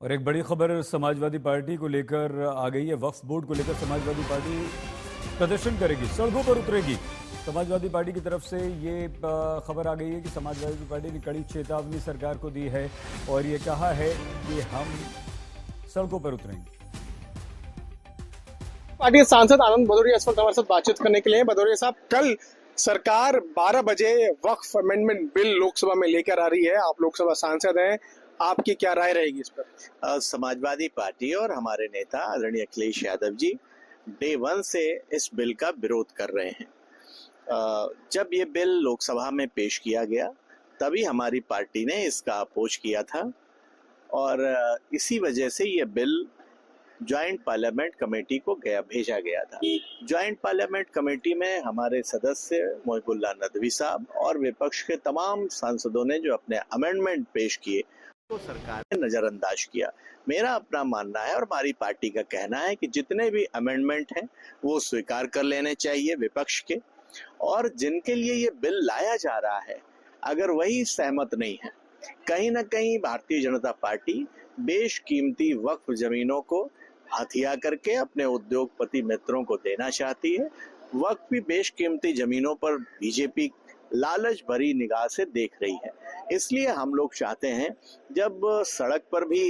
और एक बड़ी खबर समाजवादी पार्टी को लेकर आ गई है। वक्फ बोर्ड को लेकर समाजवादी पार्टी प्रदर्शन करेगी, सड़कों पर उतरेगी। समाजवादी पार्टी की तरफ से ये खबर आ गई है कि समाजवादी पार्टी ने कड़ी चेतावनी सरकार को दी है और ये कहा है कि हम सड़कों पर उतरेंगे। पार्टी के सांसद आनंद भदौरिया इस वक्त हमारे साथ बातचीत करने के लिए। भदौरिया साहब, कल सरकार 12 बजे वक्फ अमेंडमेंट बिल लोकसभा में लेकर आ रही है, आप लोकसभा सांसद हैं, आपकी क्या राय रहेगी इस पर? समाजवादी पार्टी और हमारे नेता आदरणीय अखिलेश यादव जी डे 1 से इस बिल का विरोध कर रहे हैं। जब ये बिल लोकसभा में पेश किया गया तभी हमारी पार्टी ने इसका अपोज किया था और इसी वजह से ये बिल ज्वाइंट पार्लियामेंट कमेटी को भेजा गया था। ज्वाइंट पार्लियामेंट कमेटी में हमारे सदस्य मोहिबुल्लाह नदवी साहब और विपक्ष के तमाम सांसदों ने जो अपने अमेंडमेंट पेश किए तो सरकार ने नजरअंदाज किया। मेरा अपना मानना है और हमारी पार्टी का कहना है कि जितने भी अमेंडमेंट हैं वो स्वीकार कर लेने चाहिए विपक्ष के, और जिनके लिए ये बिल लाया जा रहा है अगर वही सहमत नहीं है, कहीं ना कहीं भारतीय जनता पार्टी बेशकीमती वक्फ जमीनों को हथिया करके अपने उद्योगपति मित्रों को देना चाहती है। वक्फ भी बेशकीमती जमीनों पर बीजेपी लालच भरी निगाह से देख रही है। इसलिए हम लोग चाहते हैं, जब सड़क पर भी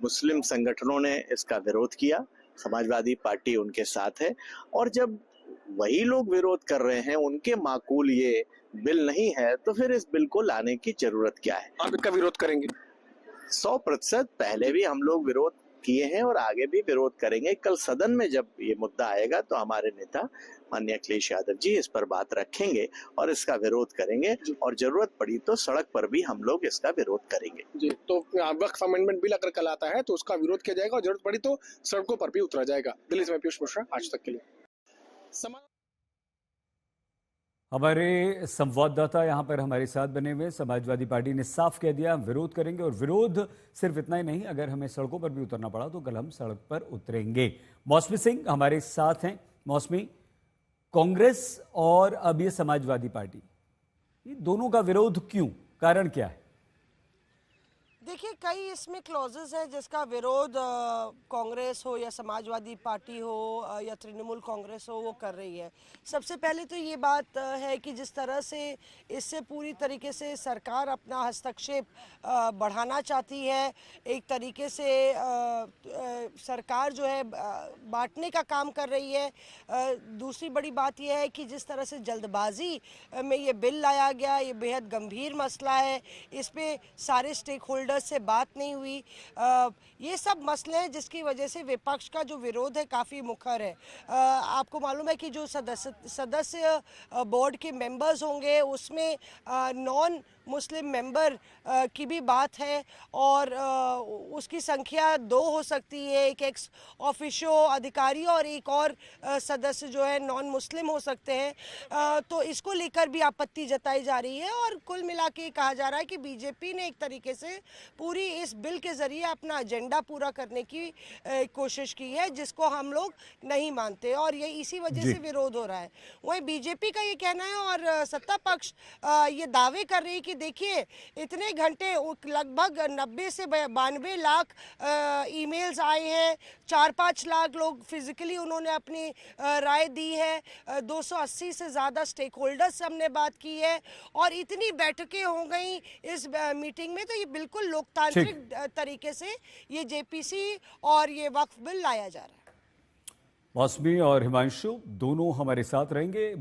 मुस्लिम संगठनों ने इसका विरोध किया, समाजवादी पार्टी उनके साथ है, और जब वही लोग विरोध कर रहे हैं, उनके माकूल ये बिल नहीं है, तो फिर इस बिल को लाने की जरूरत क्या है? आप इसका विरोध करेंगे? 100% पहले भी हम लोग विरोध किए हैं और आगे भी विरोध करेंगे। कल सदन में जब ये मुद्दा आएगा तो हमारे नेता माननीय अखिलेश यादव जी इस पर बात रखेंगे और इसका विरोध करेंगे, और जरूरत पड़ी तो सड़क पर भी हम लोग इसका विरोध करेंगे जी। तो वक्फ अमेंडमेंट बिल अगर कल आता है तो उसका विरोध किया जाएगा और जरूरत पड़ी तो सड़कों पर भी उतरा जाएगा। दिल्ली से मैं पीयूष मिश्रा, आज तक के लिए। हमारे संवाददाता यहाँ पर हमारे साथ बने हुए। समाजवादी पार्टी ने साफ कह दिया विरोध करेंगे, और विरोध सिर्फ इतना ही नहीं, अगर हमें सड़कों पर भी उतरना पड़ा तो कल हम सड़क पर उतरेंगे। मौसमी सिंह हमारे साथ हैं। मौसमी, कांग्रेस और अब ये समाजवादी पार्टी, ये दोनों का विरोध क्यों, कारण क्या है? देखिए, कई इसमें क्लॉजेस हैं जिसका विरोध कांग्रेस हो या समाजवादी पार्टी हो या तृणमूल कांग्रेस हो वो कर रही है। सबसे पहले तो ये बात है कि जिस तरह से इससे पूरी तरीके से सरकार अपना हस्तक्षेप बढ़ाना चाहती है, एक तरीके से सरकार जो है बांटने का काम कर रही है। दूसरी बड़ी बात यह है कि जिस तरह से जल्दबाजी में ये बिल लाया गया, ये बेहद गंभीर मसला है, इस पे सारे स्टेक होल्डर से बात नहीं हुई। ये सब मसले हैं जिसकी वजह से विपक्ष का जो विरोध है काफ़ी मुखर है। आपको मालूम है कि जो सदस्य बोर्ड के मेंबर्स होंगे उसमें नॉन मुस्लिम मेंबर की भी बात है, और उसकी संख्या 2 हो सकती है, एक एक्स ऑफिशियो अधिकारी और एक और सदस्य जो है नॉन मुस्लिम हो सकते हैं। तो इसको लेकर भी आपत्ति जताई जा रही है, और कुल मिला के कहा जा रहा है कि बीजेपी ने एक तरीके से पूरी इस बिल के जरिए अपना एजेंडा पूरा करने की कोशिश की है, जिसको हम लोग नहीं मानते, और ये इसी वजह से विरोध हो रहा है। वहीं बीजेपी का ये कहना है और सत्ता पक्ष ये दावे कर रही है कि देखिए, इतने घंटे लगभग 90 से 92 लाख ईमेल्स आए हैं, 4-5 लाख लोग फिजिकली उन्होंने अपनी राय दी है, 280 से ज़्यादा स्टेक होल्डर्स से हमने बात की है, और इतनी बैठकें हो गई इस मीटिंग में। तो ये बिल्कुल लोकतांत्रिक तरीके से ये जेपीसी और ये वक्फ बिल लाया जा रहा है। मौसमी और हिमांशु दोनों हमारे साथ रहेंगे।